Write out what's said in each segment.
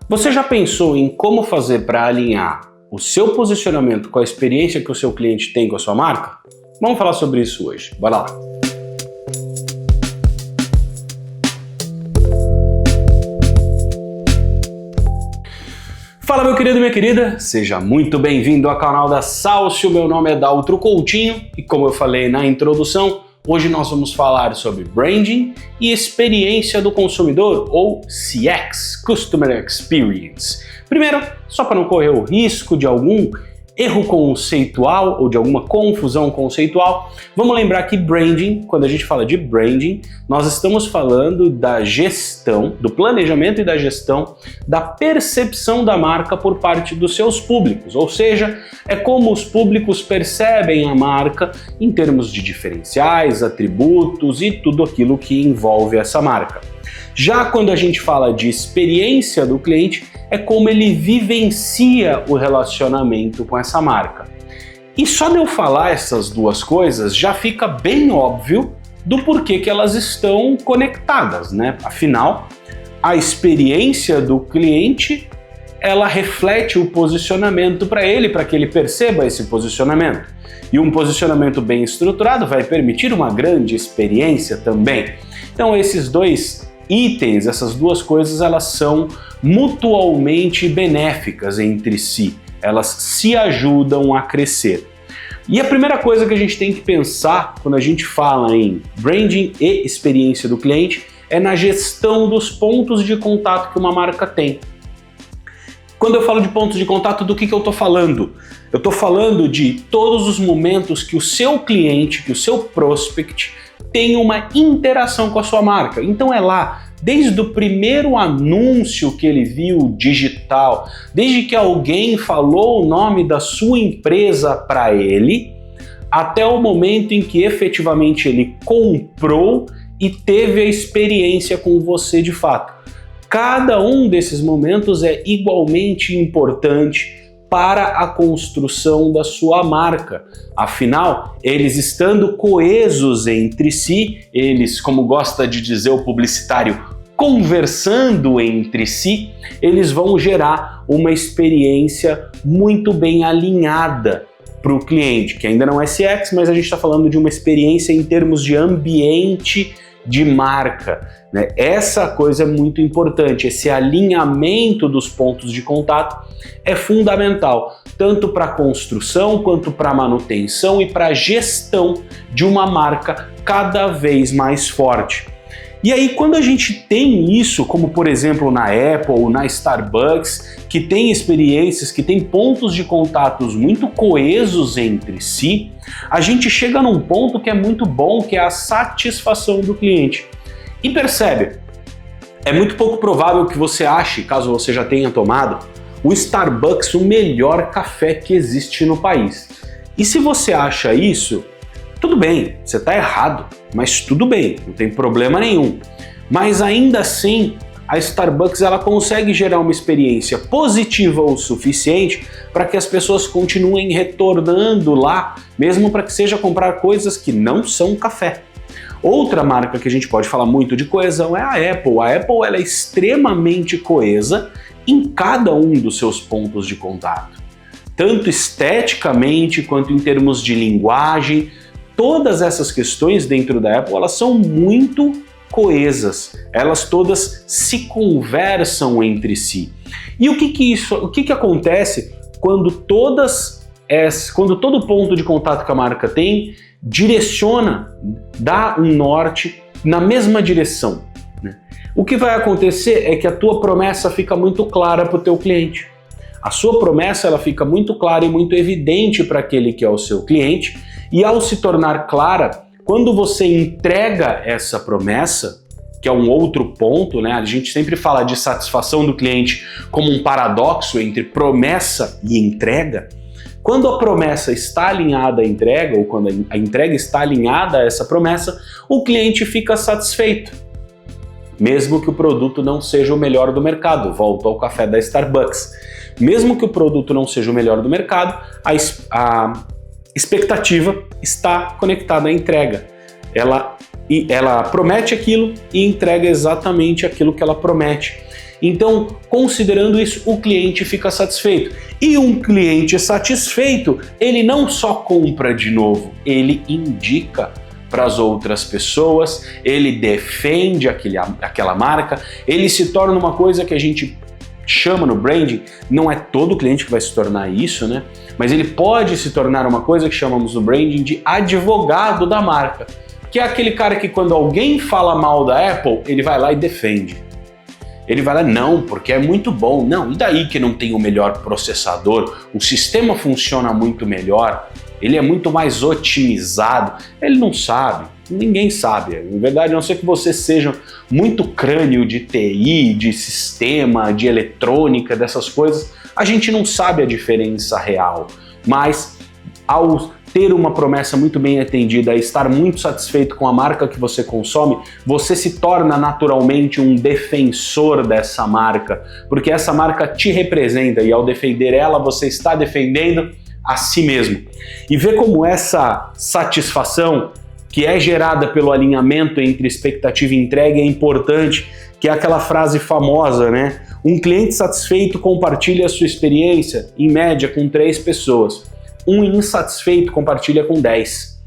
Você já pensou em como fazer para alinhar o seu posicionamento com a experiência que o seu cliente tem com a sua marca? Vamos falar sobre isso hoje. Bora lá! Fala, meu querido e minha querida, seja muito bem-vindo ao canal da Salcio. Meu nome é Daltro Coutinho e, como eu falei na introdução, hoje nós vamos falar sobre branding e experiência do consumidor, ou CX, Customer Experience. Primeiro, só para não correr o risco de algum erro conceitual ou de alguma confusão conceitual, vamos lembrar que branding, quando a gente fala de branding, nós estamos falando da gestão, do planejamento e da gestão da percepção da marca por parte dos seus públicos, ou seja, é como os públicos percebem a marca em termos de diferenciais, atributos e tudo aquilo que envolve essa marca. Já quando a gente fala de experiência do cliente, é como ele vivencia o relacionamento com essa marca. E só de eu falar essas duas coisas já fica bem óbvio do porquê que elas estão conectadas, né? Afinal, a experiência do cliente, ela reflete o posicionamento para ele, para que ele perceba esse posicionamento. E um posicionamento bem estruturado vai permitir uma grande experiência também. Então esses dois itens, essas duas coisas, elas são mutualmente benéficas entre si, elas se ajudam a crescer. E a primeira coisa que a gente tem que pensar quando a gente fala em branding e experiência do cliente é na gestão dos pontos de contato que uma marca tem. Quando eu falo de pontos de contato, do que eu estou falando? Eu estou falando de todos os momentos que o seu cliente, que o seu prospect tem uma interação com a sua marca. Então é lá, desde o primeiro anúncio que ele viu digital, desde que alguém falou o nome da sua empresa para ele, até o momento em que efetivamente ele comprou e teve a experiência com você de fato. Cada um desses momentos é igualmente importante para a construção da sua marca. Afinal, eles estando coesos entre si, eles, como gosta de dizer o publicitário, conversando entre si, eles vão gerar uma experiência muito bem alinhada para o cliente, que ainda não é CX, mas a gente está falando de uma experiência em termos de ambiente de marca, né? Essa coisa é muito importante, esse alinhamento dos pontos de contato é fundamental, tanto para a construção quanto para a manutenção e para a gestão de uma marca cada vez mais forte. E aí, quando a gente tem isso, como por exemplo na Apple, na Starbucks, que tem experiências, que tem pontos de contatos muito coesos entre si, a gente chega num ponto que é muito bom, que é a satisfação do cliente. E percebe, é muito pouco provável que você ache, caso você já tenha tomado, o Starbucks o melhor café que existe no país. E se você acha isso, tudo bem, você está errado, mas tudo bem, não tem problema nenhum. Mas ainda assim, a Starbucks ela consegue gerar uma experiência positiva o suficiente para que as pessoas continuem retornando lá, mesmo para que seja comprar coisas que não são café. Outra marca que a gente pode falar muito de coesão é a Apple. A Apple ela é extremamente coesa em cada um dos seus pontos de contato, tanto esteticamente quanto em termos de linguagem. Todas essas questões dentro da Apple, elas são muito coesas, elas todas se conversam entre si. E o que acontece quando todo ponto de contato que a marca tem direciona, dá um norte na mesma direção, né? O que vai acontecer é que a tua promessa fica muito clara para o teu cliente. A sua promessa ela fica muito clara e muito evidente para aquele que é o seu cliente, e ao se tornar clara, quando você entrega essa promessa, que é um outro ponto, né? A gente sempre fala de satisfação do cliente como um paradoxo entre promessa e entrega. Quando a promessa está alinhada à entrega, ou quando a entrega está alinhada a essa promessa, o cliente fica satisfeito, mesmo que o produto não seja o melhor do mercado. Volto ao café da Starbucks. Mesmo que o produto não seja o melhor do mercado, a expectativa está conectada à entrega. Ela promete aquilo e entrega exatamente aquilo que ela promete. Então, considerando isso, o cliente fica satisfeito. E um cliente satisfeito, ele não só compra de novo, ele indica para as outras pessoas, ele defende aquela marca, ele se torna uma coisa que a gente chama no branding, não é todo cliente que vai se tornar isso, né? Mas ele pode se tornar uma coisa que chamamos no branding de advogado da marca, que é aquele cara que quando alguém fala mal da Apple, ele vai lá e defende. Ele vai lá, não, porque é muito bom. Não, e daí que não tem o melhor processador? O sistema funciona muito melhor, ele é muito mais otimizado. Ele não sabe, ninguém sabe. Na verdade, a não ser que você seja muito crânio de TI, de sistema, de eletrônica, dessas coisas, a gente não sabe a diferença real. Mas ao ter uma promessa muito bem atendida, estar muito satisfeito com a marca que você consome, você se torna naturalmente um defensor dessa marca, porque essa marca te representa e ao defender ela, você está defendendo a si mesmo. E ver como essa satisfação que é gerada pelo alinhamento entre expectativa e entrega é importante, que é aquela frase famosa, né? Um cliente satisfeito compartilha a sua experiência, em média, com 3 pessoas. Um insatisfeito compartilha com 10.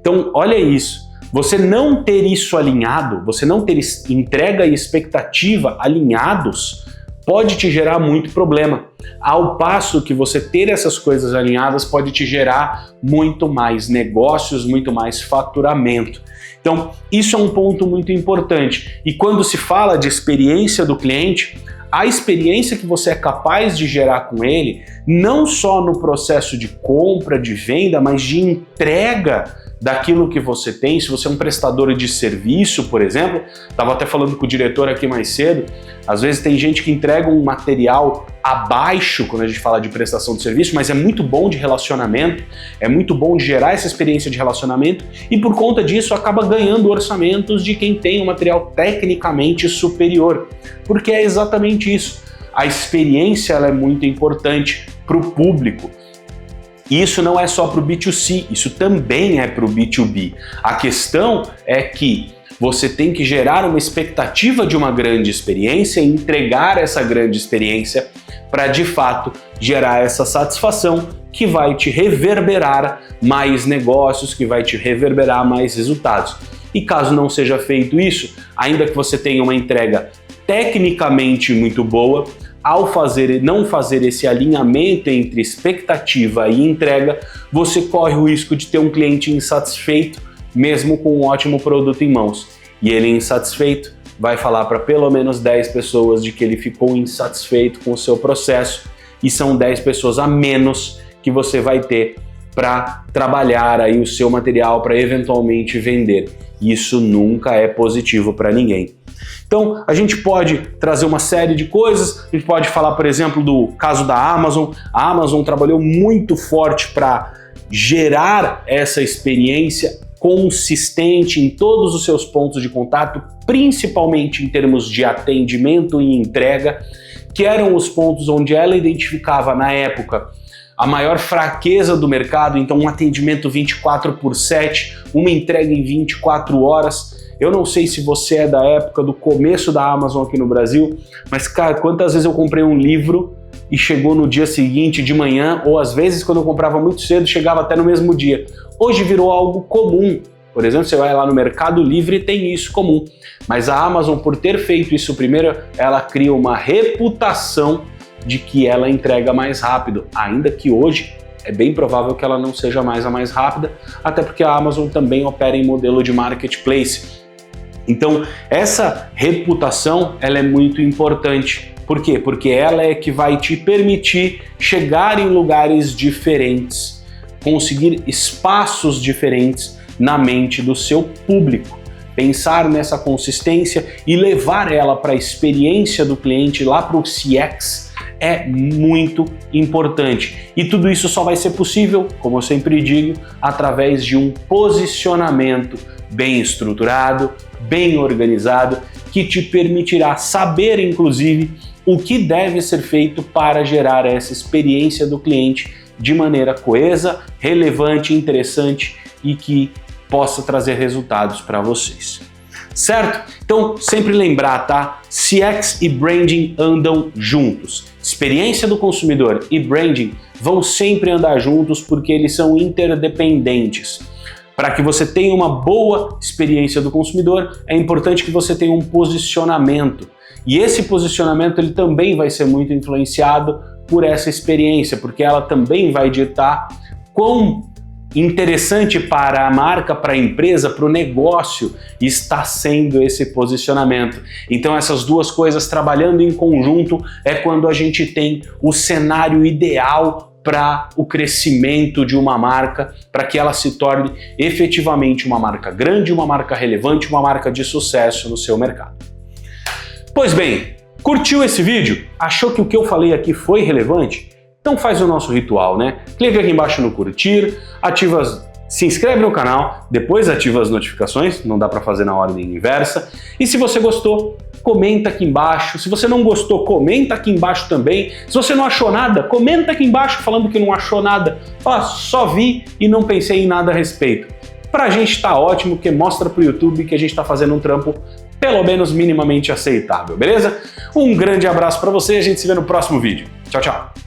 Então, olha isso. Você não ter isso alinhado, você não ter entrega e expectativa alinhados, pode te gerar muito problema. Ao passo que você ter essas coisas alinhadas pode te gerar muito mais negócios, muito mais faturamento. Então, isso é um ponto muito importante. E quando se fala de experiência do cliente, a experiência que você é capaz de gerar com ele, não só no processo de compra, de venda, mas de entrega daquilo que você tem. Se você é um prestador de serviço, por exemplo, estava até falando com o diretor aqui mais cedo, às vezes tem gente que entrega um material abaixo quando a gente fala de prestação de serviço, mas é muito bom de relacionamento, é muito bom de gerar essa experiência de relacionamento e por conta disso acaba ganhando orçamentos de quem tem um material tecnicamente superior, porque é exatamente isso. A experiência ela é muito importante para o público. E isso não é só para o B2C, isso também é para o B2B. A questão é que você tem que gerar uma expectativa de uma grande experiência e entregar essa grande experiência para, de fato, gerar essa satisfação que vai te reverberar mais negócios, que vai te reverberar mais resultados. E caso não seja feito isso, ainda que você tenha uma entrega tecnicamente muito boa, ao não fazer esse alinhamento entre expectativa e entrega, você corre o risco de ter um cliente insatisfeito, mesmo com um ótimo produto em mãos. E ele insatisfeito vai falar para pelo menos 10 pessoas de que ele ficou insatisfeito com o seu processo, e são 10 pessoas a menos que você vai ter para trabalhar aí o seu material para eventualmente vender. Isso nunca é positivo para ninguém. Então, a gente pode trazer uma série de coisas, a gente pode falar, por exemplo, do caso da Amazon. A Amazon trabalhou muito forte para gerar essa experiência consistente em todos os seus pontos de contato, principalmente em termos de atendimento e entrega, que eram os pontos onde ela identificava na época a maior fraqueza do mercado. Então um atendimento 24/7, uma entrega em 24 horas. Eu não sei se você é da época do começo da Amazon aqui no Brasil, mas cara, quantas vezes eu comprei um livro e chegou no dia seguinte de manhã, ou às vezes quando eu comprava muito cedo, chegava até no mesmo dia. Hoje virou algo comum. Por exemplo, você vai lá no Mercado Livre e tem isso comum. Mas a Amazon, por ter feito isso primeiro, ela cria uma reputação de que ela entrega mais rápido, ainda que hoje é bem provável que ela não seja mais a mais rápida, até porque a Amazon também opera em modelo de marketplace. Então, essa reputação ela é muito importante. Por quê? Porque ela é que vai te permitir chegar em lugares diferentes, conseguir espaços diferentes na mente do seu público. Pensar nessa consistência e levar ela para a experiência do cliente, lá para o CX, é muito importante. E tudo isso só vai ser possível, como eu sempre digo, através de um posicionamento bem estruturado, bem organizado, que te permitirá saber, inclusive, o que deve ser feito para gerar essa experiência do cliente de maneira coesa, relevante, interessante e que possa trazer resultados para vocês. certo? Então, sempre lembrar, tá? CX e branding andam juntos. Experiência do consumidor e branding vão sempre andar juntos porque eles são interdependentes. Para que você tenha uma boa experiência do consumidor, é importante que você tenha um posicionamento. E esse posicionamento ele também vai ser muito influenciado por essa experiência, porque ela também vai ditar quão interessante para a marca, para a empresa, para o negócio está sendo esse posicionamento. Então essas duas coisas trabalhando em conjunto é quando a gente tem o cenário ideal para o crescimento de uma marca, para que ela se torne efetivamente uma marca grande, uma marca relevante, uma marca de sucesso no seu mercado. Pois bem, curtiu esse vídeo? Achou que o que eu falei aqui foi relevante? Então faz o nosso ritual, né? Clica aqui embaixo no curtir, se inscreve no canal, depois ativa as notificações, não dá para fazer na ordem inversa. E se você gostou, comenta aqui embaixo. Se você não gostou, comenta aqui embaixo também. Se você não achou nada, comenta aqui embaixo falando que não achou nada. Fala, só vi e não pensei em nada a respeito. Pra gente tá ótimo, porque mostra pro YouTube que a gente tá fazendo um trampo pelo menos minimamente aceitável, beleza? Um grande abraço para você e a gente se vê no próximo vídeo. Tchau, tchau!